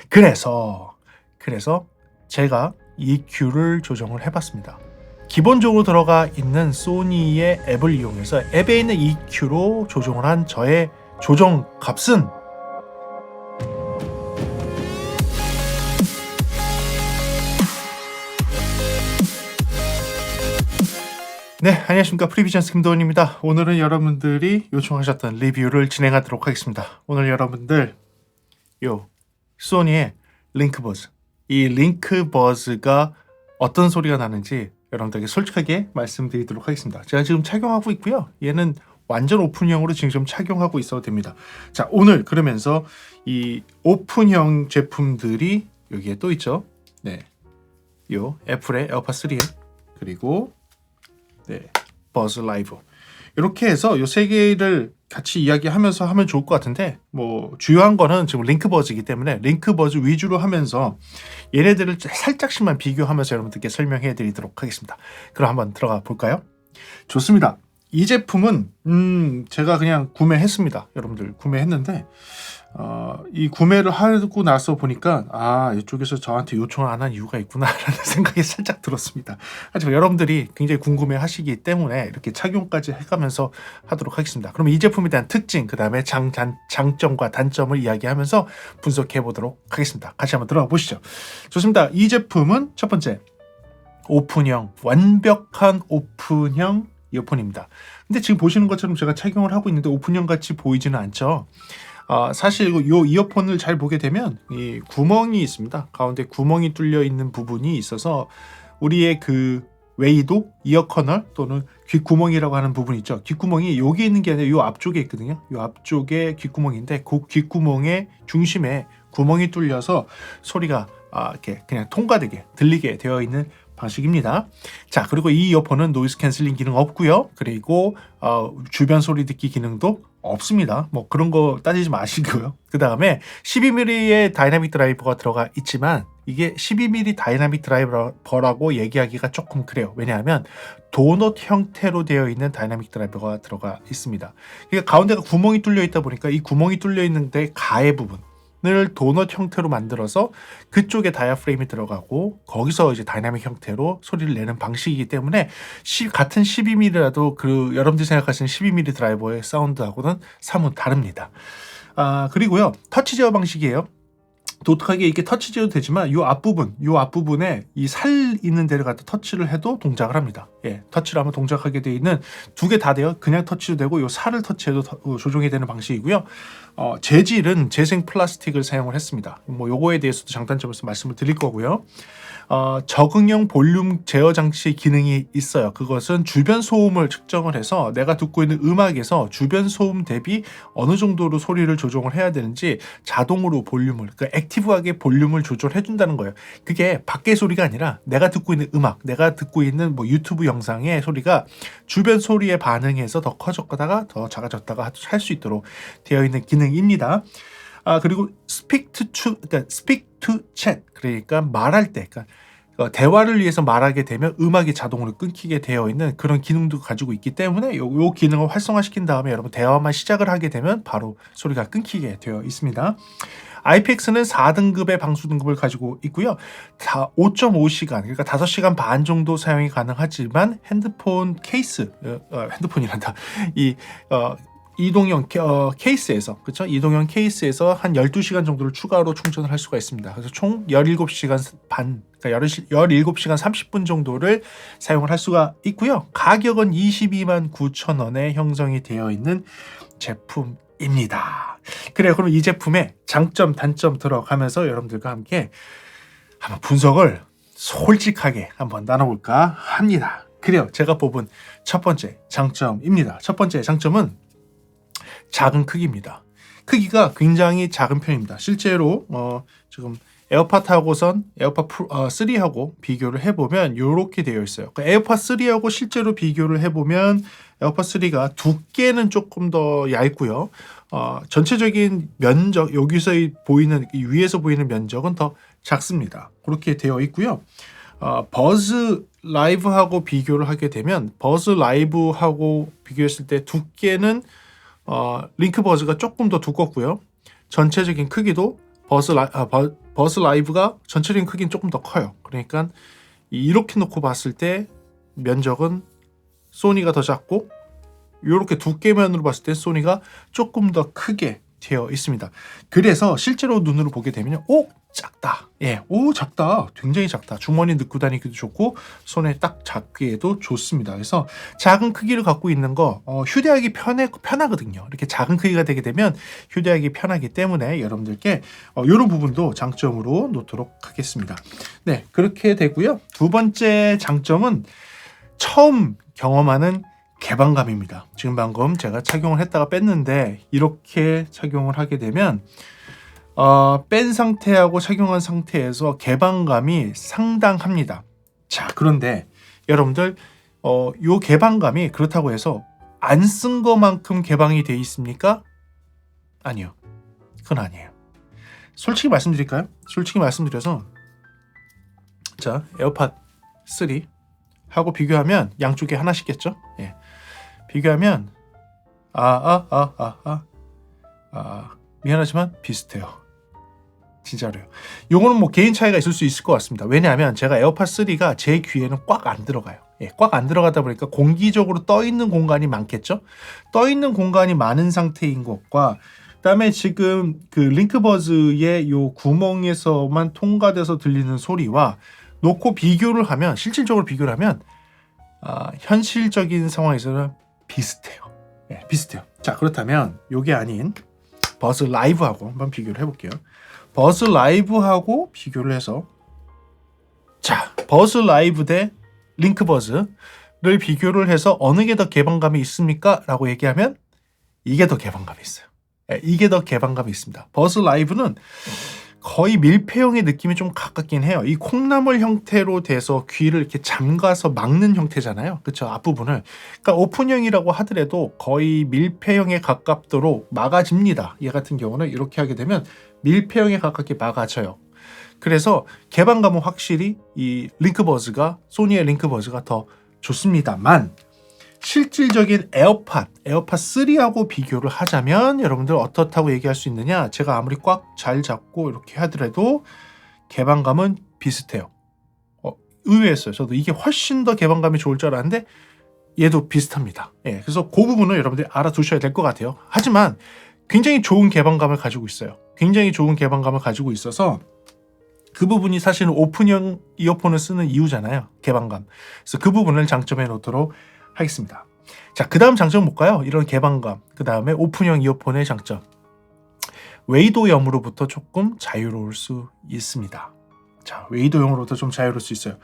그래서 제가 EQ를 조정을 해봤습니다. 기본적으로 들어가 있는 소니의 앱을 이용해서 앱에 있는 EQ로 조정을 한 저의 조정 값은 네, 안녕하십니까. 프리비전스 김도원입니다. 오늘은 여러분들이 요청하셨던 리뷰를 진행하도록 하겠습니다. 오늘 여러분들 요 소니의 링크버즈, 이 링크버즈가 어떤 소리가 나는지 여러분들에게 솔직하게 말씀드리도록 하겠습니다. 제가 지금 착용하고 있고요. 얘는 완전 오픈형으로 지금 착용하고 있어도 됩니다. 자, 오늘 그러면서 이 오픈형 제품들이 여기에 또 있죠. 네, 요 애플의 에어팟 3 그리고 네, 버즈 라이브 이렇게 해서 요 세 개를 같이 이야기하면서 하면 좋을 것 같은데, 뭐 주요한 거는 지금 링크버즈이기 때문에 링크버즈 위주로 하면서 얘네들을 살짝씩만 비교하면서 여러분들께 설명해 드리도록 하겠습니다. 그럼 한번 들어가 볼까요? 좋습니다. 이 제품은 제가 그냥 구매했습니다. 여러분들 구매했는데 이 구매를 하고 나서 보니까 이쪽에서 저한테 요청을 안 한 이유가 있구나라는 생각이 살짝 들었습니다. 하지만 여러분들이 굉장히 궁금해 하시기 때문에 이렇게 착용까지 해가면서 하도록 하겠습니다. 그럼 이 제품에 대한 특징, 그 다음에 장점과 단점을 이야기하면서 분석해 보도록 하겠습니다. 같이 한번 들어가 보시죠. 좋습니다. 이 제품은 첫 번째, 오픈형, 완벽한 오픈형 이어폰입니다. 근데 지금 보시는 것처럼 제가 착용을 하고 있는데 오픈형 같이 보이지는 않죠. 사실 이 이어폰을 잘 보게 되면 이 구멍이 있습니다. 가운데 구멍이 뚫려 있는 부분이 있어서 우리의 그 웨이도, 이어 커널 또는 귓구멍이라고 하는 부분 있죠. 귓구멍이 여기 있는 게 아니라 이 앞쪽에 있거든요. 이 앞쪽에 귓구멍인데 그 귓구멍의 중심에 구멍이 뚫려서 소리가 이렇게 그냥 통과되게 들리게 되어 있는 방식입니다. 자, 그리고 이 이어폰은 노이즈 캔슬링 기능 없고요. 그리고 주변 소리 듣기 기능도 없습니다. 뭐 그런 거 따지지 마시고요. 그 다음에 12mm의 다이나믹 드라이버가 들어가 있지만 이게 12mm 다이나믹 드라이버라고 얘기하기가 조금 그래요. 왜냐하면 도넛 형태로 되어 있는 다이나믹 드라이버가 들어가 있습니다. 그러니까 가운데가 구멍이 뚫려 있다 보니까 이 구멍이 뚫려 있는데 가해 부분 을 도넛 형태로 만들어서 그쪽에 다이아프레임이 들어가고 거기서 이제 다이나믹 형태로 소리를 내는 방식이기 때문에 같은 12mm라도 그 여러분들이 생각하시는 12mm 드라이버의 사운드하고는 사뭇 다릅니다. 그리고요, 터치 제어 방식이에요. 독특하게 이렇게 터치 제어도 되지만 이 앞부분에 이 살 있는 데를 갖다 터치를 해도 동작을 합니다. 예, 터치를 하면 동작하게 돼 있는 두 개 다 돼요. 그냥 터치도 되고 이 살을 터치해도 조정이 되는 방식이고요. 재질은 재생 플라스틱을 사용을 했습니다. 뭐 요거에 대해서도 장단점에서 말씀을 드릴 거고요. 적응형 볼륨 제어 장치 기능이 있어요. 그것은 주변 소음을 측정을 해서 내가 듣고 있는 음악에서 주변 소음 대비 어느 정도로 소리를 조정을 해야 되는지 자동으로 볼륨을, 그러니까 액티브하게 볼륨을 조절해 준다는 거예요. 그게 밖의 소리가 아니라 내가 듣고 있는 음악, 내가 듣고 있는 뭐 유튜브 영상의 소리가 주변 소리에 반응해서 더 커졌다가 더 작아졌다가 할 수 있도록 되어 있는 기능입니다. 그리고 speak to chat, 그러니까 말할 때, 그러니까 대화를 위해서 말하게 되면 음악이 자동으로 끊기게 되어 있는 그런 기능도 가지고 있기 때문에 요 기능을 활성화시킨 다음에 여러분 대화만 시작을 하게 되면 바로 소리가 끊기게 되어 있습니다. IPX는 4등급의 방수 등급을 가지고 있고요. 5.5시간, 그러니까 5시간 반 정도 사용이 가능하지만 핸드폰 케이스, 핸드폰이란다. 이동형 케이스에서, 그렇죠? 이동형 케이스에서 한 12시간 정도를 추가로 충전을 할 수가 있습니다. 그래서 총 17시간 반, 그러니까 17시간 30분 정도를 사용을 할 수가 있고요. 가격은 22만 9천 원에 형성이 되어 있는 제품입니다. 그래요. 그럼 이 제품의 장점, 단점 들어가면서 여러분들과 함께 한번 분석을 솔직하게 한번 나눠볼까 합니다. 그래요. 제가 뽑은 첫 번째 장점입니다. 첫 번째 장점은 작은 크기입니다. 크기가 굉장히 작은 편입니다. 실제로 지금 에어팟하고선 에어팟 3하고 비교를 해보면 이렇게 되어 있어요. 그러니까 에어팟 3하고 실제로 비교를 해보면 에어팟 3가 두께는 조금 더 얇고요. 전체적인 면적, 여기서 보이는, 위에서 보이는 면적은 더 작습니다. 그렇게 되어 있고요. 버즈 라이브하고 비교를 하게 되면 버즈 라이브하고 비교했을 때 두께는 링크버즈가 조금 더 두껍고요. 전체적인 크기도 버즈 라이브가 전체적인 크기는 조금 더 커요. 그러니까 이렇게 놓고 봤을 때 면적은 소니가 더 작고 이렇게 두께면으로 봤을 때 소니가 조금 더 크게 되어 있습니다. 그래서 실제로 눈으로 보게 되면 작다. 작다. 굉장히 작다. 주머니 넣고 다니기도 좋고 손에 딱 잡기에도 좋습니다. 그래서 작은 크기를 갖고 있는 거 휴대하기 편하거든요. 이렇게 작은 크기가 되게 되면 휴대하기 편하기 때문에 여러분들께 이런 부분도 장점으로 놓도록 하겠습니다. 네, 그렇게 되고요. 두 번째 장점은 처음 경험하는 개방감입니다. 지금 방금 제가 착용을 했다가 뺐는데 이렇게 착용을 하게 되면 뺀 상태하고 착용한 상태에서 개방감이 상당합니다. 자, 그런데 여러분들 요 개방감이 그렇다고 해서 안 쓴 것만큼 개방이 돼 있습니까? 아니요. 그건 아니에요. 솔직히 말씀드릴까요? 솔직히 말씀드려서 자, 에어팟 3 하고 비교하면 양쪽에 하나씩겠죠? 예. 비교하면 미안하지만 비슷해요. 진짜로요. 요거는 뭐 개인 차이가 있을 수 있을 것 같습니다. 왜냐하면 제가 에어팟 3가 제 귀에는 꽉 안 들어가요. 꽉 안 들어가다 보니까 공기적으로 떠 있는 공간이 많겠죠. 떠 있는 공간이 많은 상태인 것과 그다음에 지금 그 링크버즈의 요 구멍에서만 통과돼서 들리는 소리와 놓고 비교를 하면 실질적으로 비교를 하면 현실적인 상황에서는 비슷해요. 비슷해요. 자, 그렇다면 요게 아닌 버즈 라이브하고 한번 비교를 해볼게요. 버즈 라이브하고 비교를 해서 자, 버즈 라이브 대 링크버즈를 비교를 해서 어느 게 더 개방감이 있습니까? 라고 얘기하면 이게 더 개방감이 있어요. 이게 더 개방감이 있습니다. 버즈 라이브는 거의 밀폐형의 느낌이 좀 가깝긴 해요. 이 콩나물 형태로 돼서 귀를 이렇게 잠가서 막는 형태잖아요. 그렇죠? 앞부분을. 그러니까 오픈형이라고 하더라도 거의 밀폐형에 가깝도록 막아집니다. 얘 같은 경우는 이렇게 하게 되면 밀폐형에 가깝게 막아져요. 그래서 개방감은 확실히 이 링크버즈가 소니의 링크버즈가 더 좋습니다만 실질적인 에어팟 3하고 비교를 하자면 여러분들 어떻다고 얘기할 수 있느냐? 제가 아무리 꽉 잘 잡고 이렇게 하더라도 개방감은 비슷해요. 의외였어요. 저도 이게 훨씬 더 개방감이 좋을 줄 알았는데 얘도 비슷합니다. 그래서 그 부분은 여러분들이 알아두셔야 될 것 같아요. 하지만 굉장히 좋은 개방감을 가지고 있어요. 굉장히 좋은 개방감을 가지고 있어서 그 부분이 사실은 오픈형 이어폰을 쓰는 이유잖아요. 개방감. 그래서 그 부분을 장점해 놓도록 하겠습니다. 자, 그 다음 장점 볼까요? 이런 개방감, 그 다음에 오픈형 이어폰의 장점. 웨이도염으로부터 조금 자유로울 수 있습니다. 자, 웨이도염으로부터 좀 자유로울 수 있어요.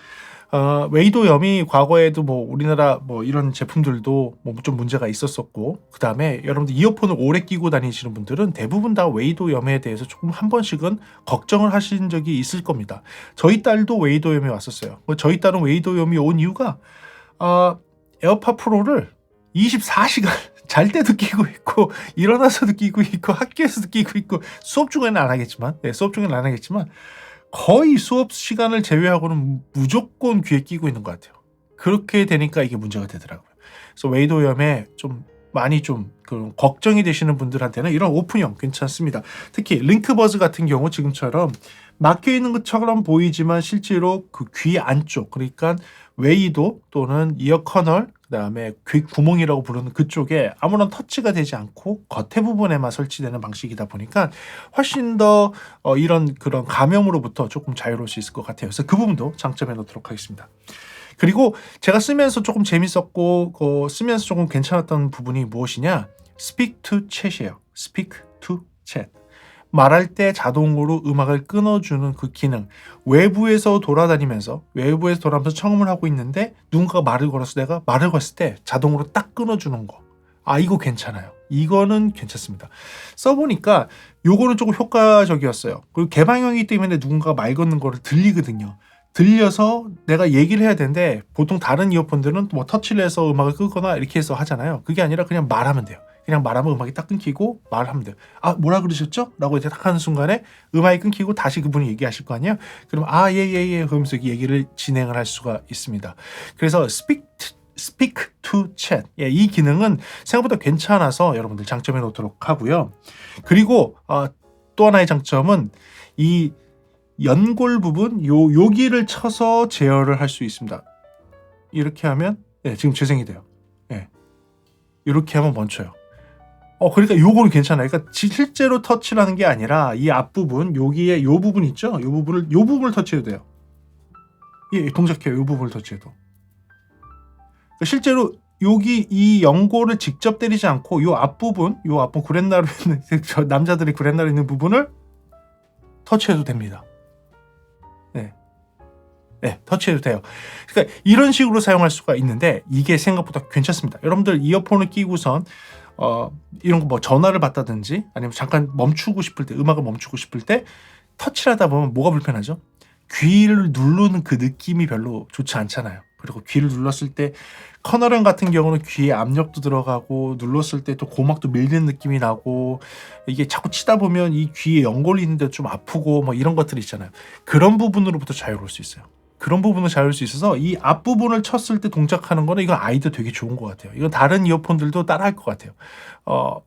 웨이도염이 과거에도 뭐 우리나라 뭐 이런 제품들도 뭐 좀 문제가 있었었고, 그 다음에 여러분들 이어폰을 오래 끼고 다니시는 분들은 대부분 다 웨이도염에 대해서 조금 한 번씩은 걱정을 하신 적이 있을 겁니다. 저희 딸도 웨이도염이 왔었어요. 저희 딸은 웨이도염이 온 이유가 에어팟 프로를 24시간 잘 때도 끼고 있고 일어나서도 끼고 있고 학교에서도 끼고 있고 수업 중에는 안 하겠지만 거의 수업 시간을 제외하고는 무조건 귀에 끼고 있는 것 같아요. 그렇게 되니까 이게 문제가 되더라고요. 그래서 웨이도염에 좀 많이 좀 그 걱정이 되시는 분들한테는 이런 오픈형 괜찮습니다. 특히 링크버즈 같은 경우 지금처럼 막혀 있는 것처럼 보이지만 실제로 그 귀 안쪽, 그러니까 웨이도 또는 이어 커널, 그다음에 귀 구멍이라고 부르는 그쪽에 아무런 터치가 되지 않고 겉에 부분에만 설치되는 방식이다 보니까 훨씬 더 이런 그런 감염으로부터 조금 자유로울 수 있을 것 같아요. 그래서 그 부분도 장점해 놓도록 하겠습니다. 그리고 제가 쓰면서 조금 재밌었고 쓰면서 조금 괜찮았던 부분이 무엇이냐? Speak to Chat이에요. Speak to Chat. 말할 때 자동으로 음악을 끊어주는 그 기능. 외부에서 돌아다니면서 청음을 하고 있는데 누군가가 말을 걸어서 내가 말을 걸었을 때 자동으로 딱 끊어주는 거. 이거 괜찮아요. 이거는 괜찮습니다. 써보니까 요거는 조금 효과적이었어요. 그리고 개방형이기 때문에 누군가가 말 걷는 거를 들리거든요. 들려서 내가 얘기를 해야 되는데 보통 다른 이어폰들은 뭐 터치를 해서 음악을 끄거나 이렇게 해서 하잖아요. 그게 아니라 그냥 말하면 돼요. 그냥 말하면 음악이 딱 끊기고 말하면 돼요. 뭐라 그러셨죠? 라고 이제 딱 하는 순간에 음악이 끊기고 다시 그분이 얘기하실 거 아니에요? 그럼 예 그러면서 얘기를 진행을 할 수가 있습니다. 그래서 Speak to Chat. 이 기능은 생각보다 괜찮아서 여러분들 장점해 놓도록 하고요. 그리고 또 하나의 장점은 이 연골 부분 여기를 쳐서 제어를 할 수 있습니다. 이렇게 하면 지금 재생이 돼요. 이렇게 하면 멈춰요. 그러니까 요거는 괜찮아요. 그러니까 실제로 터치를 하는 게 아니라 이 앞부분, 여기에 요 부분 있죠? 요 부분을 터치해도 돼요. 동작해요. 요 부분을 터치해도. 그러니까 실제로 여기 이 연골을 직접 때리지 않고 요 앞부분 구렛나루 있는 남자들이 구렛나루 있는 부분을 터치해도 됩니다. 터치해도 돼요. 그러니까 이런 식으로 사용할 수가 있는데 이게 생각보다 괜찮습니다. 여러분들 이어폰을 끼고선 이런 거 뭐 전화를 받다든지 아니면 잠깐 멈추고 싶을 때, 음악을 멈추고 싶을 때 터치를 하다 보면 뭐가 불편하죠? 귀를 누르는 그 느낌이 별로 좋지 않잖아요. 그리고 귀를 눌렀을 때 커널형 같은 경우는 귀에 압력도 들어가고 눌렀을 때 또 고막도 밀리는 느낌이 나고 이게 자꾸 치다 보면 이 귀에 연골이 있는데 좀 아프고 뭐 이런 것들이 있잖아요. 그런 부분으로부터 자유로울 수 있어요. 그런 부분을 자유로울 수 있어서 이 앞부분을 쳤을 때 동작하는 거는 이건 아이디어 되게 좋은 것 같아요. 이건 다른 이어폰들도 따라 할 것 같아요.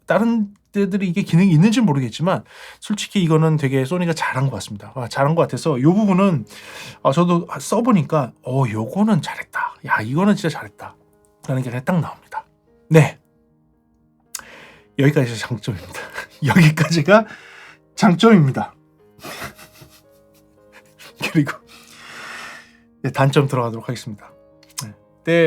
다른 데들이 이게 기능이 있는지 모르겠지만 솔직히 이거는 되게 소니가 잘한 것 같습니다. 잘한 것 같아서 이 부분은 저도 써보니까 요거는 잘했다. 야, 이거는 진짜 잘했다. 라는 게 딱 나옵니다. 네. 여기까지가 장점입니다. 여기까지가 장점입니다. 그리고 단점 들어가도록 하겠습니다.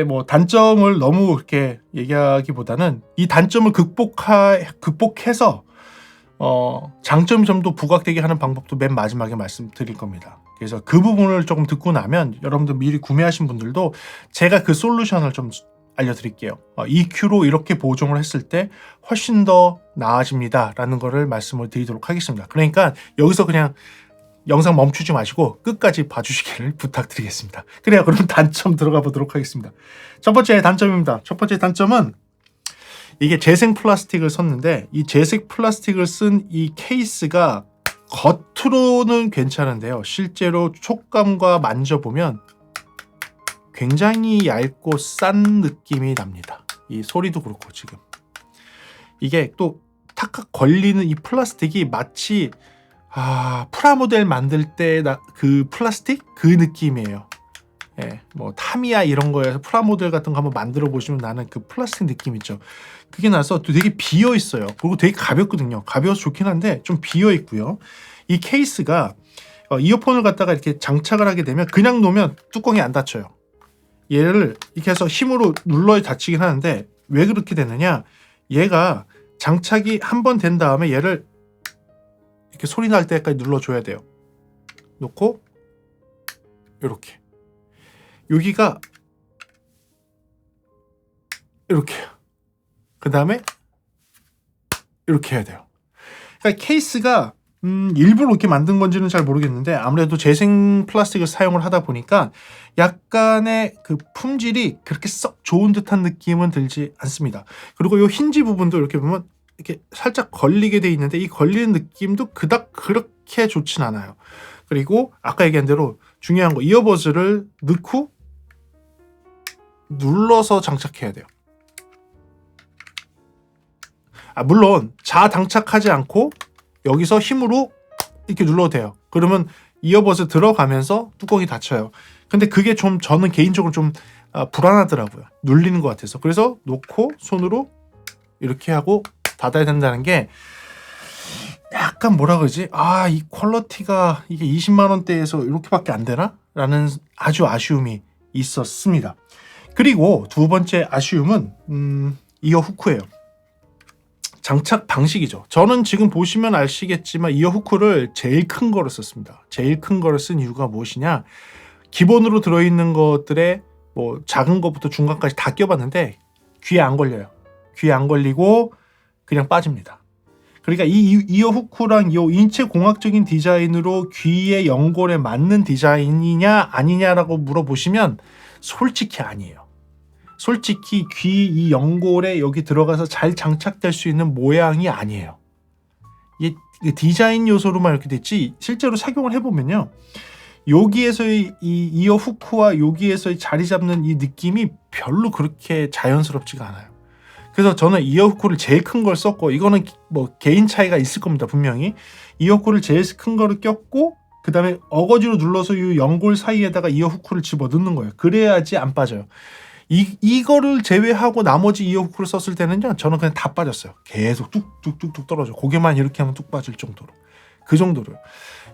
뭐 단점을 너무 그렇게 얘기하기보다는 이 단점을 극복해서 장점이 좀 더 부각되게 하는 방법도 맨 마지막에 말씀드릴 겁니다. 그래서 그 부분을 조금 듣고 나면 여러분들 미리 구매하신 분들도 제가 그 솔루션을 좀 알려드릴게요. EQ로 이렇게 보정을 했을 때 훨씬 더 나아집니다 라는 거를 말씀을 드리도록 하겠습니다. 그러니까 여기서 그냥 영상 멈추지 마시고 끝까지 봐주시기를 부탁드리겠습니다. 그래요. 그럼 단점 들어가 보도록 하겠습니다. 첫 번째 단점입니다. 첫 번째 단점은 이게 재생 플라스틱을 썼는데 이 재생 플라스틱을 쓴 이 케이스가 겉으로는 괜찮은데요. 실제로 촉감과 만져보면 굉장히 얇고 싼 느낌이 납니다. 이 소리도 그렇고 지금 이게 또 탁탁 걸리는 이 플라스틱이 마치 프라모델 만들 때 그 플라스틱 그 느낌이에요. 뭐 타미야 이런 거에서 프라모델 같은 거 한번 만들어 보시면 나는 그 플라스틱 느낌 있죠. 그게 나서 또 되게 비어 있어요. 그리고 되게 가볍거든요. 가벼워서 좋긴 한데 좀 비어 있고요. 이 케이스가 이어폰을 갖다가 이렇게 장착을 하게 되면 그냥 놓으면 뚜껑이 안 닫혀요. 얘를 이렇게 해서 힘으로 눌러야 닫히긴 하는데 왜 그렇게 되느냐? 얘가 장착이 한 번 된 다음에 얘를 이렇게 소리 날 때까지 눌러줘야 돼요. 놓고 이렇게 여기가 이렇게 그 다음에 이렇게 해야 돼요. 그러니까 케이스가 일부러 이렇게 만든 건지는 잘 모르겠는데 아무래도 재생 플라스틱을 사용을 하다 보니까 약간의 그 품질이 그렇게 썩 좋은 듯한 느낌은 들지 않습니다. 그리고 이 힌지 부분도 이렇게 보면 이렇게 살짝 걸리게 돼 있는데 이 걸리는 느낌도 그닥 그렇게 좋진 않아요. 그리고 아까 얘기한 대로 중요한 거 이어버즈를 넣고 눌러서 장착해야 돼요. 물론 자장착하지 않고 여기서 힘으로 이렇게 눌러도 돼요. 그러면 이어버즈 들어가면서 뚜껑이 닫혀요. 근데 그게 좀 저는 개인적으로 좀 불안하더라고요. 눌리는 것 같아서. 그래서 놓고 손으로 이렇게 하고 닫아야 된다는 게 약간 뭐라 그러지? 이 퀄리티가 이게 20만 원대에서 이렇게밖에 안 되나? 라는 아주 아쉬움이 있었습니다. 그리고 두 번째 아쉬움은 이어 후크예요. 장착 방식이죠. 저는 지금 보시면 아시겠지만 이어 후크를 제일 큰 거를 썼습니다. 제일 큰 거를 쓴 이유가 무엇이냐? 기본으로 들어있는 것들에 뭐 작은 것부터 중간까지 다 껴봤는데 귀에 안 걸려요. 귀에 안 걸리고 그냥 빠집니다. 그러니까 이 이어 후크랑 이 인체 공학적인 디자인으로 귀의 연골에 맞는 디자인이냐 아니냐라고 물어보시면 솔직히 아니에요. 솔직히 귀 이 연골에 여기 들어가서 잘 장착될 수 있는 모양이 아니에요. 이게 디자인 요소로만 이렇게 됐지 실제로 착용을 해보면요. 여기에서의 이 이어 후크와 여기에서의 자리 잡는 이 느낌이 별로 그렇게 자연스럽지가 않아요. 그래서 저는 이어 후크를 제일 큰 걸 썼고 이거는 뭐 개인 차이가 있을 겁니다. 분명히 이어 후크를 제일 큰 거를 꼈고 그 다음에 어거지로 눌러서 이 연골 사이에다가 이어 후크를 집어넣는 거예요. 그래야지 안 빠져요. 이거를 제외하고 나머지 이어 후크를 썼을 때는요, 저는 그냥 다 빠졌어요. 계속 뚝뚝뚝뚝 떨어져. 고개만 이렇게 하면 뚝 빠질 정도로. 그 정도로.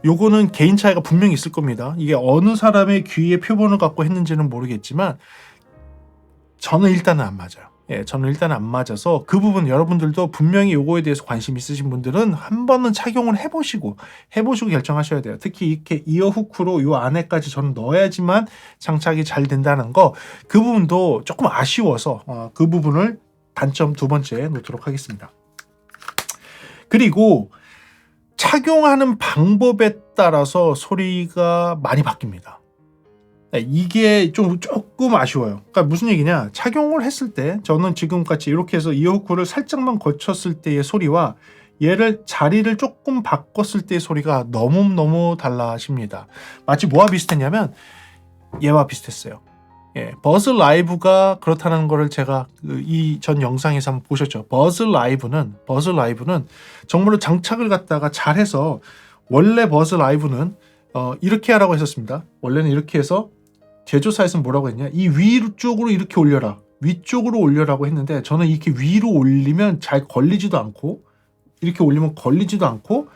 요거는 개인 차이가 분명히 있을 겁니다. 이게 어느 사람의 귀의 표본을 갖고 했는지는 모르겠지만 저는 일단은 안 맞아요. 저는 일단은 안 맞아서 그 부분 여러분들도 분명히 요거에 대해서 관심 있으신 분들은 한 번은 착용을 해보시고 결정하셔야 돼요. 특히 이렇게 이어 후크로 요 안에까지 저는 넣어야지만 장착이 잘 된다는 거, 그 부분도 조금 아쉬워서 그 부분을 단점 두 번째 놓도록 하겠습니다. 그리고 착용하는 방법에 따라서 소리가 많이 바뀝니다. 이게 조금 아쉬워요. 그러니까 무슨 얘기냐, 착용을 했을 때 저는 지금같이 이렇게 해서 이어 후크를 살짝만 거쳤을 때의 소리와 얘를 자리를 조금 바꿨을 때의 소리가 너무너무 달라집니다. 마치 뭐와 비슷했냐면 얘와 비슷했어요. 버즈 라이브가 그렇다는 거를 제가 이 전 영상에서 한번 보셨죠. 버즈 라이브는 정말로 장착을 갖다가 잘해서, 원래 버즈 라이브는 이렇게 하라고 했었습니다. 원래는 이렇게 해서 제조사에서는 뭐라고 했냐, 이 위쪽으로 이렇게 올려라, 위쪽으로 올려라고 했는데, 저는 이렇게 위로 올리면 잘 걸리지도 않고 이렇게 올리면 걸리지도 않고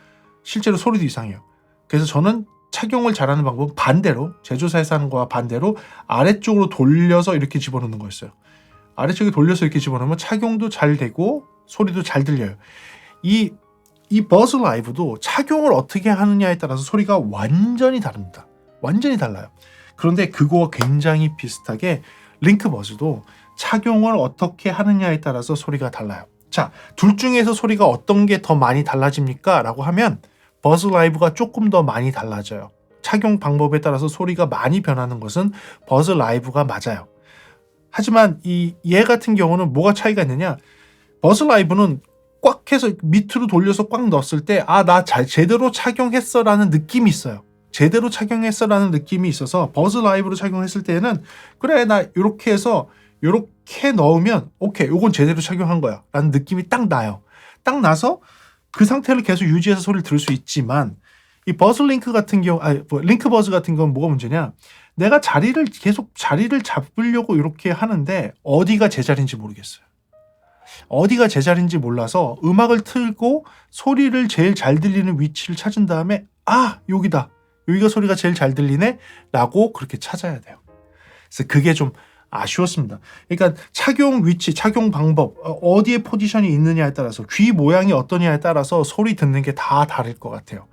실제로 소리도 이상해요. 그래서 저는 착용을 잘하는 방법은 반대로, 제조사에서 하는 거와 반대로 아래쪽으로 돌려서 이렇게 집어넣는 거였어요. 아래쪽에 돌려서 이렇게 집어넣으면 착용도 잘 되고 소리도 잘 들려요. 이 버즈 라이브도 착용을 어떻게 하느냐에 따라서 소리가 완전히 다릅니다. 완전히 달라요. 그런데 그거와 굉장히 비슷하게 링크버즈도 착용을 어떻게 하느냐에 따라서 소리가 달라요. 자, 둘 중에서 소리가 어떤 게 더 많이 달라집니까? 라고 하면 버즈 라이브가 조금 더 많이 달라져요. 착용 방법에 따라서 소리가 많이 변하는 것은 버즈 라이브가 맞아요. 하지만 얘 같은 경우는 뭐가 차이가 있느냐, 버즈 라이브는 꽉 해서 밑으로 돌려서 꽉 넣었을 때 나 제대로 착용했어 라는 느낌이 있어요. 제대로 착용했어 라는 느낌이 있어서 버즈 라이브로 착용했을 때는 그래, 나 이렇게 해서 이렇게 넣으면 오케이, 요건 제대로 착용한 거야 라는 느낌이 딱 나요. 딱 나서 그 상태를 계속 유지해서 소리를 들을 수 있지만, 이 버즈 링크 같은 경우, 링크 버즈 같은 경우는 뭐가 문제냐, 내가 계속 자리를 잡으려고 이렇게 하는데 어디가 제 자리인지 모르겠어요. 어디가 제 자리인지 몰라서 음악을 틀고 소리를 제일 잘 들리는 위치를 찾은 다음에 여기다, 여기가 소리가 제일 잘 들리네 라고 그렇게 찾아야 돼요. 그래서 그게 좀 아쉬웠습니다. 그러니까 착용 위치, 착용 방법, 어디에 포지션이 있느냐에 따라서, 귀 모양이 어떠냐에 따라서 소리 듣는 게 다 다를 것 같아요.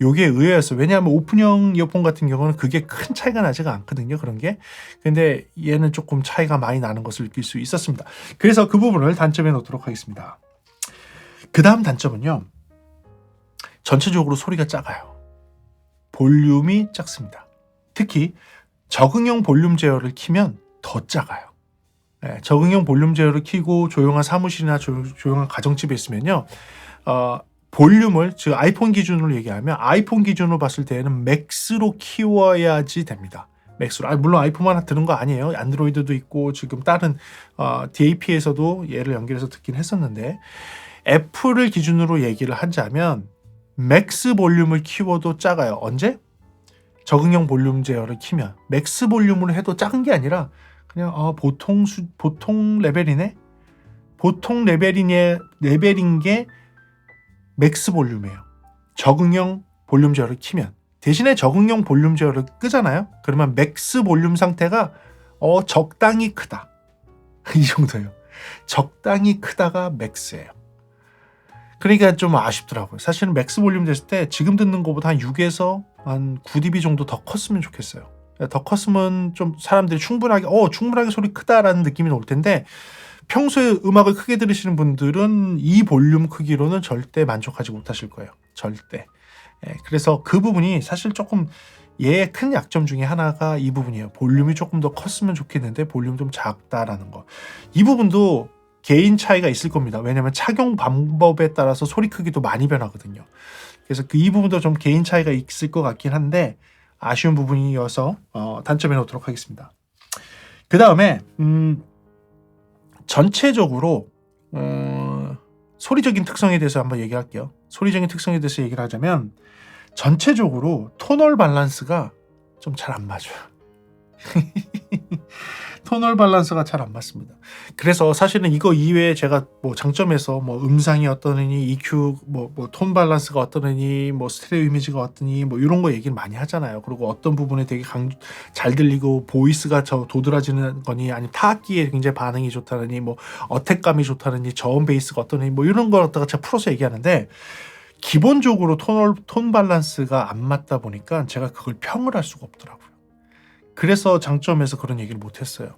요게 의외였어요. 왜냐하면 오픈형 이어폰 같은 경우는 그게 큰 차이가 나지가 않거든요, 그런 게. 근데 얘는 조금 차이가 많이 나는 것을 느낄 수 있었습니다. 그래서 그 부분을 단점에 놓도록 하겠습니다. 그 다음 단점은요, 전체적으로 소리가 작아요. 볼륨이 작습니다. 특히 적응형 볼륨 제어를 키면 더 작아요. 적응형 볼륨 제어를 키고 조용한 사무실이나 조용한 가정집에 있으면요, 볼륨을, 즉 아이폰 기준으로 얘기하면, 아이폰 기준으로 봤을 때는 맥스로 키워야지 됩니다. 맥스로. 물론 아이폰만 드는 거 아니에요. 안드로이드도 있고 지금 다른 DAP에서도 얘를 연결해서 듣긴 했었는데, 애플을 기준으로 얘기를 하자면 맥스 볼륨을 키워도 작아요. 언제? 적응형 볼륨 제어를 키면. 맥스 볼륨으로 해도 작은 게 아니라 그냥 보통 레벨이네? 보통 레벨인 게 맥스 볼륨이에요. 적응형 볼륨 제어를 키면. 대신에 적응형 볼륨 제어를 끄잖아요. 그러면 맥스 볼륨 상태가 적당히 크다. 이 정도예요. 적당히 크다가 맥스예요. 그러니까 좀 아쉽더라고요. 사실은 맥스 볼륨 됐을 때 지금 듣는 것보다 한 6에서 한 9dB 정도 더 컸으면 좋겠어요. 더 컸으면 좀 사람들이 충분하게 소리 크다라는 느낌이 올 텐데, 평소에 음악을 크게 들으시는 분들은 이 볼륨 크기로는 절대 만족하지 못하실 거예요. 절대. 그래서 그 부분이 사실 조금 얘의 큰 약점 중에 하나가 이 부분이에요. 볼륨이 조금 더 컸으면 좋겠는데 볼륨 좀 작다라는 거. 이 부분도 개인 차이가 있을 겁니다. 왜냐하면 착용 방법에 따라서 소리 크기도 많이 변하거든요. 그래서 이 부분도 좀 개인 차이가 있을 것 같긴 한데 아쉬운 부분이어서 단점에 놓도록 하겠습니다. 그 다음에 전체적으로 소리적인 특성에 대해서 한번 얘기할게요. 소리적인 특성에 대해서 얘기를 하자면 전체적으로 토널 밸런스가 좀 잘 안 맞아요. 토널 밸런스가 잘 안 맞습니다. 그래서 사실은 이거 이외에 제가 뭐 장점에서 뭐 음상이 어떠느니, EQ, 톤 밸런스가 어떠느니, 뭐 스테레오 이미지가 어떠니, 뭐 이런 거 얘기를 많이 하잖아요. 그리고 어떤 부분에 되게 잘 들리고 보이스가 도드라지는 거니, 아니면 타악기에 굉장히 반응이 좋다느니, 뭐 어택감이 좋다느니, 저음 베이스가 어떠느니, 뭐 이런 걸 갖다가 제가 풀어서 얘기하는데 기본적으로 톤 밸런스가 안 맞다 보니까 제가 그걸 평을 할 수가 없더라고요. 그래서 장점에서 그런 얘기를 못했어요.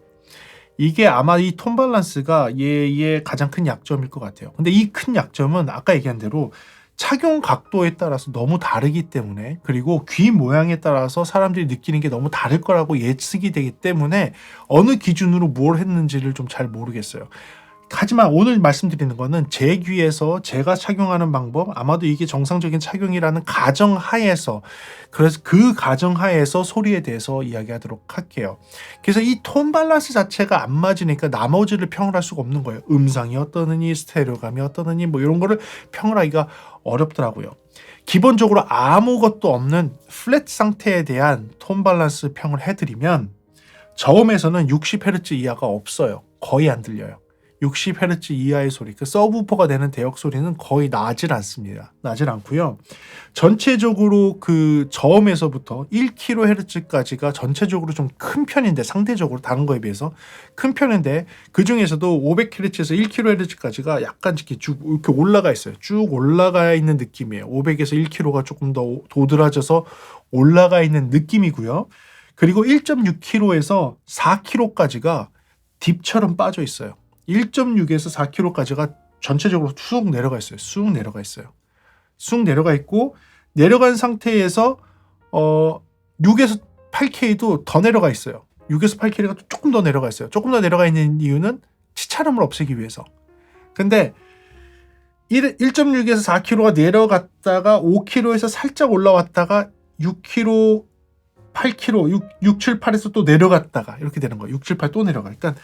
이게 아마 이 톤 밸런스가 얘의 가장 큰 약점일 것 같아요. 근데 이 큰 약점은 아까 얘기한 대로 착용 각도에 따라서 너무 다르기 때문에, 그리고 귀 모양에 따라서 사람들이 느끼는 게 너무 다를 거라고 예측이 되기 때문에 어느 기준으로 뭘 했는지를 좀 잘 모르겠어요. 하지만 오늘 말씀드리는 거는 제 귀에서 제가 착용하는 방법, 아마도 이게 정상적인 착용이라는 가정하에서, 그래서 그 가정하에서 소리에 대해서 이야기하도록 할게요. 그래서 이 톤 밸런스 자체가 안 맞으니까 나머지를 평을 할 수가 없는 거예요. 음상이 어떠느니, 스테레오감이 어떠느니, 뭐 이런 거를 평을 하기가 어렵더라고요. 기본적으로 아무것도 없는 플랫 상태에 대한 톤 밸런스 평을 해드리면 저음에서는 60Hz 이하가 없어요. 거의 안 들려요. 60Hz 이하의 소리, 그 서브우퍼가 되는 대역 소리는 거의 나질 않습니다. 나질 않고요. 전체적으로 그 저음에서부터 1kHz까지가 전체적으로 좀 큰 편인데, 상대적으로 다른 거에 비해서 큰 편인데, 그 중에서도 500Hz에서 1kHz까지가 약간 이렇게 올라가 있어요. 쭉 올라가 있는 느낌이에요. 500에서 1kHz가 조금 더 도드라져서 올라가 있는 느낌이고요. 그리고 1.6kHz에서 4kHz까지가 딥처럼 빠져 있어요. 1.6에서 4kHz까지가 전체적으로 쑥 내려가 있어요. 쑥 내려가 있어요. 쑥 내려가 있고, 내려간 상태에서 6에서 8K도 더 내려가 있어요. 6에서 8K가 조금 더 내려가 있어요. 조금 더 내려가 있는 이유는 치차름을 없애기 위해서. 근데 1.6에서 4kH가 내려갔다가 5kH에서 살짝 올라왔다가 6kH, 8kH, 6, 7, 8에서 또 내려갔다가 이렇게 되는 거예요. 6, 7, 8 또 내려가. 그러니까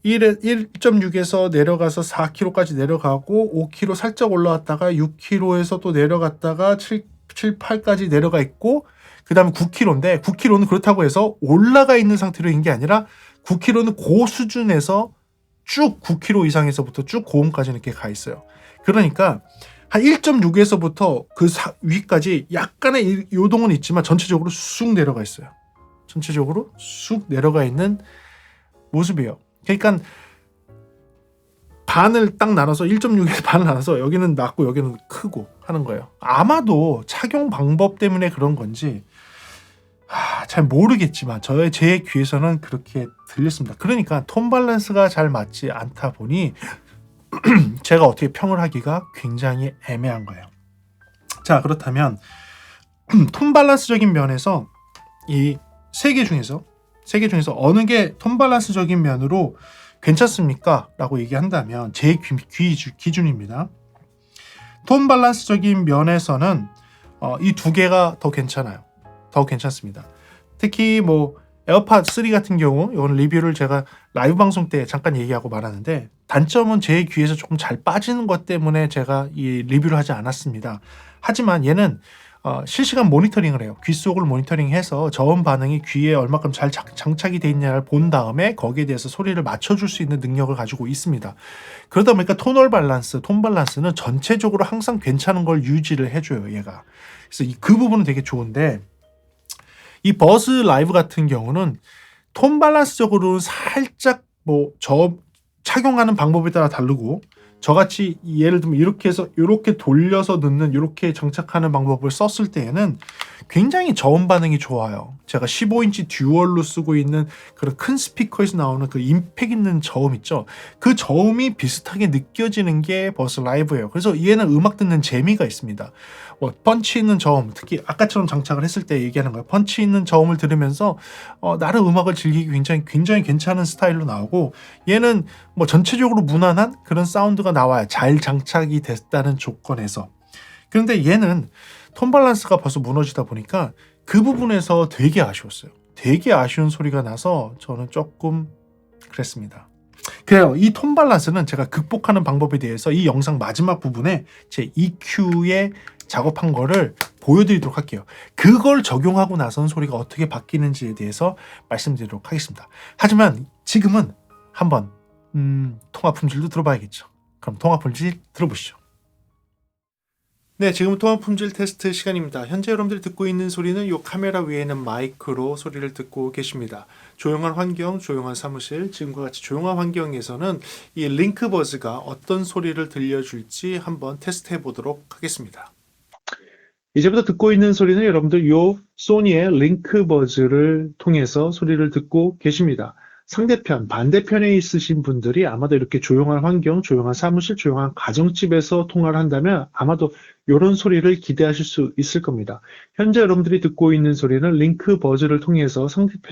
1.6에서 내려가서 4kH까지 내려가고, 5kH 살짝 올라왔다가 6kH에서 또 내려갔다가 7, 8까지 내려가 있고, 그 다음에 9kH인데 9kH는 그렇다고 해서 올라가 있는 상태로 있는 게 아니라 9kH는 그 수준에서 쭉 9kH 이상에서부터 쭉 고음까지 이렇게 가 있어요. 그러니까 한 1.6에서부터 그 위까지 약간의 요동은 있지만 전체적으로 쑥 내려가 있어요. 전체적으로 쑥 내려가 있는 모습이에요. 그러니까 반을 딱 나눠서 1.6에서 반을 나눠서 여기는 낮고 여기는 크고 하는 거예요. 아마도 착용 방법 때문에 그런 건지 잘 모르겠지만 제 귀에서는 그렇게 들렸습니다. 그러니까 톤 밸런스가 잘 맞지 않다 보니 제가 어떻게 평을 하기가 굉장히 애매한 거예요. 자, 그렇다면 톤 밸런스적인 면에서 이 세 개 중에서 어느 게 톤 밸런스적인 면으로 괜찮습니까? 라고 얘기한다면 제 기준입니다. 톤 밸런스적인 면에서는 이 두 개가 더 괜찮아요. 더 괜찮습니다. 특히 뭐 에어팟 3 같은 경우, 이건 리뷰를 제가 라이브 방송 때 잠깐 얘기하고 말았는데, 단점은 제 귀에서 조금 잘 빠지는 것 때문에 제가 이 리뷰를 하지 않았습니다. 하지만 얘는 실시간 모니터링을 해요. 귀 속을 모니터링해서 저음 반응이 귀에 얼마큼 잘 장착이 돼 있냐를 본 다음에 거기에 대해서 소리를 맞춰줄 수 있는 능력을 가지고 있습니다. 그러다 보니까 톤 밸런스는 전체적으로 항상 괜찮은 걸 유지를 해줘요, 얘가. 그래서 그 부분은 되게 좋은데, 이 버즈 라이브 같은 경우는 톤 밸런스적으로는 살짝 착용하는 방법에 따라 다르고, 저같이 예를 들면 이렇게 해서 이렇게 돌려서 넣는, 이렇게 장착하는 방법을 썼을 때에는 굉장히 저음 반응이 좋아요. 제가 15인치 듀얼로 쓰고 있는 그런 큰 스피커에서 나오는 그 임팩 있는 저음 있죠. 그 저음이 비슷하게 느껴지는 게 버스 라이브예요. 그래서 얘는 음악 듣는 재미가 있습니다. 펀치 있는 저음, 특히 아까처럼 장착을 했을 때 얘기하는 거예요. 펀치 있는 저음을 들으면서 나름 음악을 즐기기 굉장히 괜찮은 스타일로 나오고, 얘는 전체적으로 무난한 그런 사운드가 나와요. 잘 장착이 됐다는 조건에서. 그런데 얘는 톤 밸런스가 벌써 무너지다 보니까 그 부분에서 되게 아쉬웠어요. 되게 아쉬운 소리가 나서 저는 조금 그랬습니다. 그래요. 이 톤 밸런스는 제가 극복하는 방법에 대해서 이 영상 마지막 부분에 제 EQ에 작업한 거를 보여드리도록 할게요. 그걸 적용하고 나선 소리가 어떻게 바뀌는지에 대해서 말씀드리도록 하겠습니다. 하지만 지금은 한번 통화 품질도 들어봐야겠죠. 그럼 통화 품질 들어보시죠. 네, 지금 통화 품질 테스트 시간입니다. 현재 여러분들이 듣고 있는 소리는 이 카메라 위에 있는 마이크로 소리를 듣고 계십니다. 조용한 환경, 조용한 사무실, 지금과 같이 조용한 환경에서는 이 링크버즈가 어떤 소리를 들려줄지 한번 테스트해 보도록 하겠습니다. 이제부터 듣고 있는 소리는 여러분들 이 소니의 링크버즈를 통해서 소리를 듣고 계십니다. 상대편, 반대편에 있으신 분들이 아마도 이렇게 조용한 환경, 조용한 사무실, 조용한 가정집에서 통화를 한다면 아마도 이런 소리를 기대하실 수 있을 겁니다. 현재 여러분들이 듣고 있는 소리는 링크버즈를 통해서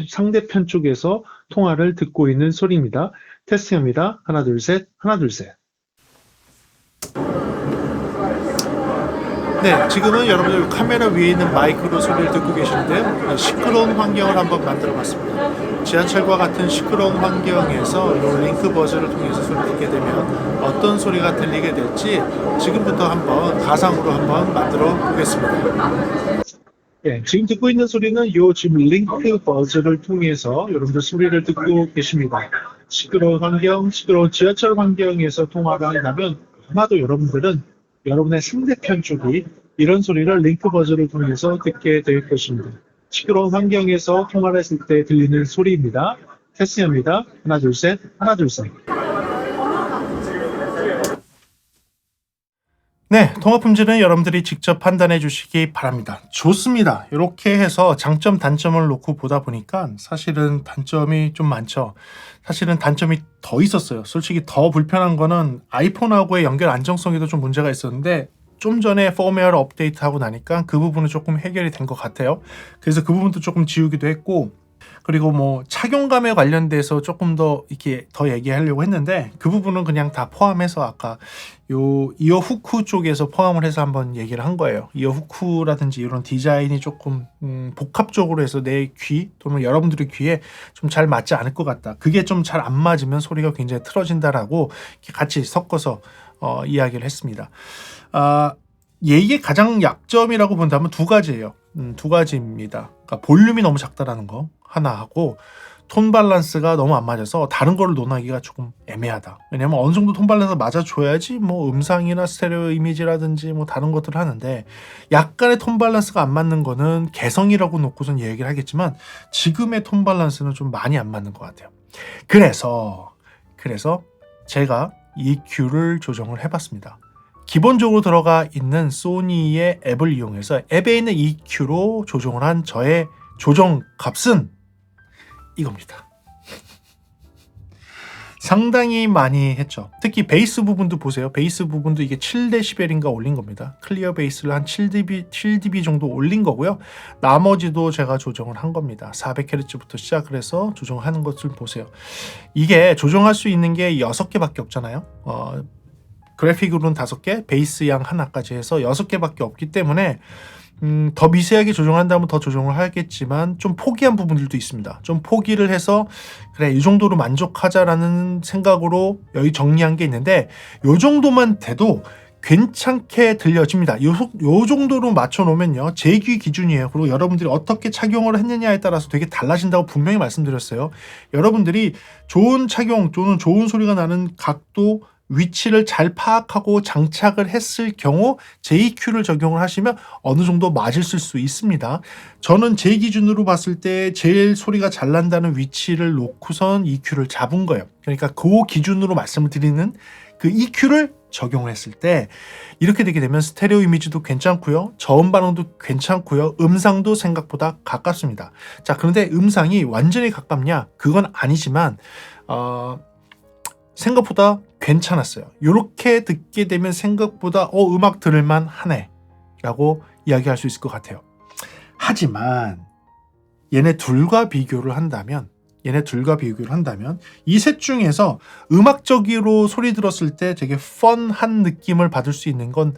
상대편 쪽에서 통화를 듣고 있는 소리입니다. 테스트합니다. 하나, 둘, 셋, 하나, 둘, 셋. 네, 지금은 여러분들 카메라 위에 있는 마이크로 소리를 듣고 계시는데요. 시끄러운 환경을 한번 만들어 봤습니다. 지하철과 같은 시끄러운 환경에서 이 링크버즈를 통해서 소리를 듣게 되면 어떤 소리가 들리게 될지 지금부터 한번 가상으로 한번 만들어 보겠습니다. 네, 지금 듣고 있는 소리는 지금 링크버즈를 통해서 여러분들 소리를 듣고 계십니다. 시끄러운 환경, 시끄러운 지하철 환경에서 통화가 한다면 아마도 여러분들은 여러분의 상대편 쪽이 이런 소리를 링크버즈를 통해서 듣게 될 것입니다. 시끄러운 환경에서 통화를 했을 때 들리는 소리입니다. 테스트합니다. 하나, 둘, 셋, 하나, 둘, 셋. 네, 통화 품질은 여러분들이 직접 판단해 주시기 바랍니다. 좋습니다. 이렇게 해서 장점, 단점을 놓고 보다 보니까 사실은 단점이 좀 많죠. 사실은 단점이 더 있었어요. 솔직히 더 불편한 거는 아이폰하고의 연결 안정성에도 좀 문제가 있었는데 좀 전에 펌웨어를 업데이트하고 나니까 그 부분은 조금 해결이 된 것 같아요. 그래서 그 부분도 조금 지우기도 했고, 그리고 뭐 착용감에 관련돼서 조금 더 이렇게 더 얘기하려고 했는데 그 부분은 그냥 다 포함해서 아까 요 이어 후크 쪽에서 포함을 해서 한번 얘기를 한 거예요. 이어 후크라든지 이런 디자인이 조금 복합적으로 해서 내 귀 또는 여러분들의 귀에 좀 잘 맞지 않을 것 같다. 그게 좀 잘 안 맞으면 소리가 굉장히 틀어진다라고 같이 섞어서 이야기를 했습니다. 얘의 가장 약점이라고 본다면 두 가지예요. 두 가지입니다. 그러니까 볼륨이 너무 작다라는 거 하나 하고 톤 밸런스가 너무 안 맞아서 다른 거를 논하기가 조금 애매하다. 왜냐면 어느 정도 톤 밸런스 맞아줘야지 뭐 음상이나 스테레오 이미지라든지 뭐 다른 것들을 하는데 약간의 톤 밸런스가 안 맞는 거는 개성이라고 놓고선 얘기를 하겠지만 지금의 톤 밸런스는 좀 많이 안 맞는 것 같아요. 그래서 제가 EQ를 조정을 해봤습니다. 기본적으로 들어가 있는 소니의 앱을 이용해서 앱에 있는 EQ로 조정을 한 저의 조정 값은 이겁니다. 상당히 많이 했죠. 특히 베이스 부분도 보세요. 베이스 부분도 이게 7dB인가 올린 겁니다. 클리어 베이스를 한 7dB 정도 올린 거고요. 나머지도 제가 조정을 한 겁니다. 400Hz부터 시작을 해서 조정하는 것을 보세요. 이게 조정할 수 있는 게 6개밖에 없잖아요. 그래픽으로는 5개, 베이스 양 하나까지 해서 6개밖에 없기 때문에 더 미세하게 조정한다면 더 조정을 하겠지만 좀 포기한 부분들도 있습니다. 좀 포기를 해서 그래 이 정도로 만족하자라는 생각으로 여기 정리한 게 있는데 이 정도만 돼도 괜찮게 들려집니다. 요 정도로 맞춰놓으면요. 제 귀 기준이에요. 그리고 여러분들이 어떻게 착용을 했느냐에 따라서 되게 달라진다고 분명히 말씀드렸어요. 여러분들이 좋은 착용 또는 좋은 소리가 나는 각도 위치를 잘 파악하고 장착을 했을 경우 JEQ를 적용을 하시면 어느 정도 맞을 수 있습니다. 저는 제 기준으로 봤을 때 제일 소리가 잘 난다는 위치를 놓고선 EQ를 잡은 거예요. 그러니까 그 기준으로 말씀을 드리는 그 EQ를 적용을 했을 때 이렇게 되게 되면 스테레오 이미지도 괜찮고요. 저음 반응도 괜찮고요. 음상도 생각보다 가깝습니다. 자, 그런데 음상이 완전히 가깝냐? 그건 아니지만 생각보다 괜찮았어요. 이렇게 듣게 되면 생각보다 음악 들을만 하네 라고 이야기할 수 있을 것 같아요. 하지만 얘네 둘과 비교를 한다면 이 셋 중에서 음악적으로 소리 들었을 때 되게 펀한 느낌을 받을 수 있는 건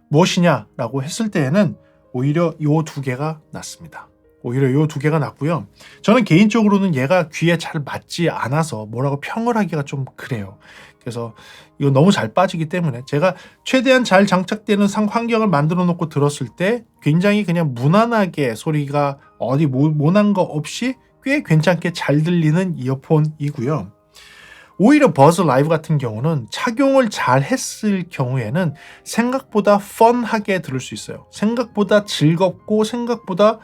무엇이냐라고 했을 때에는 오히려 이 두 개가 낫습니다. 오히려 이 두 개가 낫고요. 저는 개인적으로는 얘가 귀에 잘 맞지 않아서 뭐라고 평을 하기가 좀 그래요. 그래서 이거 너무 잘 빠지기 때문에 제가 최대한 잘 장착되는 환경을 만들어 놓고 들었을 때 굉장히 그냥 무난하게 소리가 어디 모난 거 없이 꽤 괜찮게 잘 들리는 이어폰이고요. 오히려 버즈 라이브 같은 경우는 착용을 잘 했을 경우에는 생각보다 펀하게 들을 수 있어요. 생각보다 즐겁고 생각보다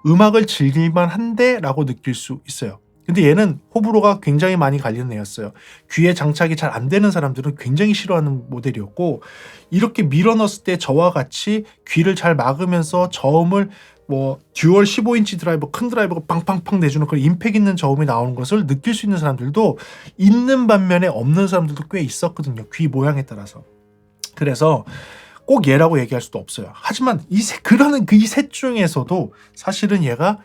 음악을 즐길만 한데 라고 느낄 수 있어요. 근데 얘는 호불호가 굉장히 많이 갈리는 애였어요. 귀에 장착이 잘 안 되는 사람들은 굉장히 싫어하는 모델이었고, 이렇게 밀어 넣었을 때 저와 같이 귀를 잘 막으면서 저음을 뭐 듀얼 15인치 드라이버, 큰 드라이버가 팡팡팡 내주는 그런 임팩 있는 저음이 나오는 것을 느낄 수 있는 사람들도 있는 반면에 없는 사람들도 꽤 있었거든요. 귀 모양에 따라서. 그래서 꼭 얘라고 얘기할 수도 없어요. 하지만 이 셋 중에서도 사실은 얘가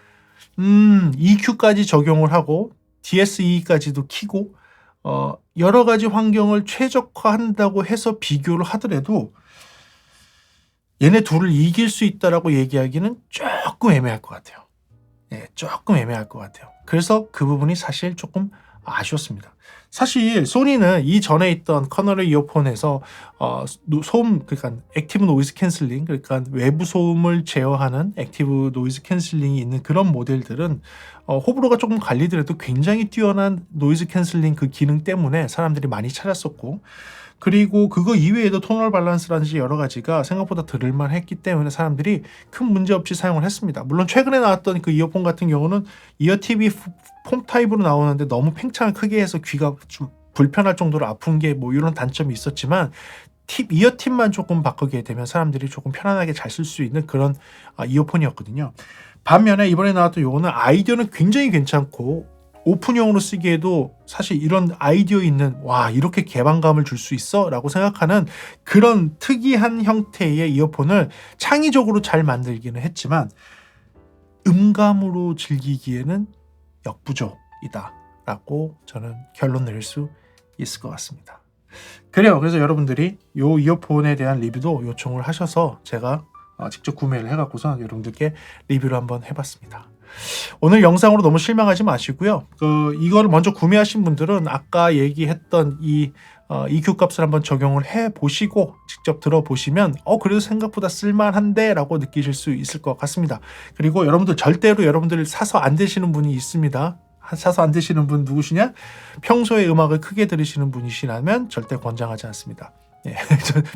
EQ까지 적용을 하고 DSE까지도 키고 여러 가지 환경을 최적화한다고 해서 비교를 하더라도 얘네 둘을 이길 수 있다라고 얘기하기는 조금 애매할 것 같아요. 네, 조금 애매할 것 같아요. 그래서 그 부분이 사실 조금 아쉬웠습니다. 사실 소니는 이전에 있던 커널의 이어폰에서 소음, 그러니까 액티브 노이즈 캔슬링, 그러니까 외부 소음을 제어하는 액티브 노이즈 캔슬링이 있는 그런 모델들은 호불호가 조금 갈리더라도 굉장히 뛰어난 노이즈 캔슬링 그 기능 때문에 사람들이 많이 찾았었고, 그리고 그거 이외에도 토널 밸런스라든지 여러 가지가 생각보다 들을만 했기 때문에 사람들이 큰 문제 없이 사용을 했습니다. 물론 최근에 나왔던 그 이어폰 같은 경우는 이어티비 폼 타입으로 나오는데 너무 팽창을 크게 해서 귀가 좀 불편할 정도로 아픈 게 뭐 이런 단점이 있었지만 이어팁만 조금 바꾸게 되면 사람들이 조금 편안하게 잘 쓸 수 있는 그런 이어폰이었거든요. 반면에 이번에 나왔던 요거는 아이디어는 굉장히 괜찮고 오픈형으로 쓰기에도 사실 이런 아이디어 있는 와 이렇게 개방감을 줄 수 있어? 라고 생각하는 그런 특이한 형태의 이어폰을 창의적으로 잘 만들기는 했지만 음감으로 즐기기에는 역부족이다 라고 저는 결론 내릴 수 있을 것 같습니다. 그래요. 그래서 여러분들이 요 이어폰에 대한 리뷰도 요청을 하셔서 제가 직접 구매를 해갖고서 여러분들께 리뷰를 한번 해봤습니다. 오늘 영상으로 너무 실망하지 마시고요. 이거를 먼저 구매하신 분들은 아까 얘기했던 이 EQ 값을 한번 적용을 해보시고 직접 들어보시면 그래도 생각보다 쓸만한데 라고 느끼실 수 있을 것 같습니다. 그리고 여러분들 절대로 여러분들 사서 안 되시는 분이 있습니다. 사서 안 되시는 분 누구시냐? 평소에 음악을 크게 들으시는 분이시라면 절대 권장하지 않습니다. 예,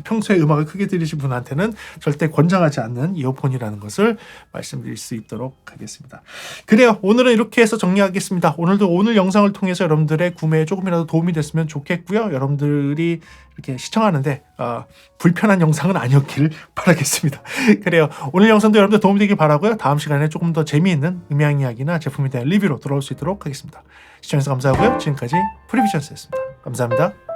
평소에 음악을 크게 들으신 분한테는 절대 권장하지 않는 이어폰이라는 것을 말씀드릴 수 있도록 하겠습니다. 그래요. 오늘은 이렇게 해서 정리하겠습니다. 오늘 영상을 통해서 여러분들의 구매에 조금이라도 도움이 됐으면 좋겠고요. 여러분들이 이렇게 시청하는데 불편한 영상은 아니었기를 바라겠습니다. 그래요. 오늘 영상도 여러분들 도움이 되길 바라고요. 다음 시간에 조금 더 재미있는 음향 이야기나 제품에 대한 리뷰로 돌아올 수 있도록 하겠습니다. 시청해주셔서 감사하고요. 지금까지 프리비전스였습니다. 감사합니다.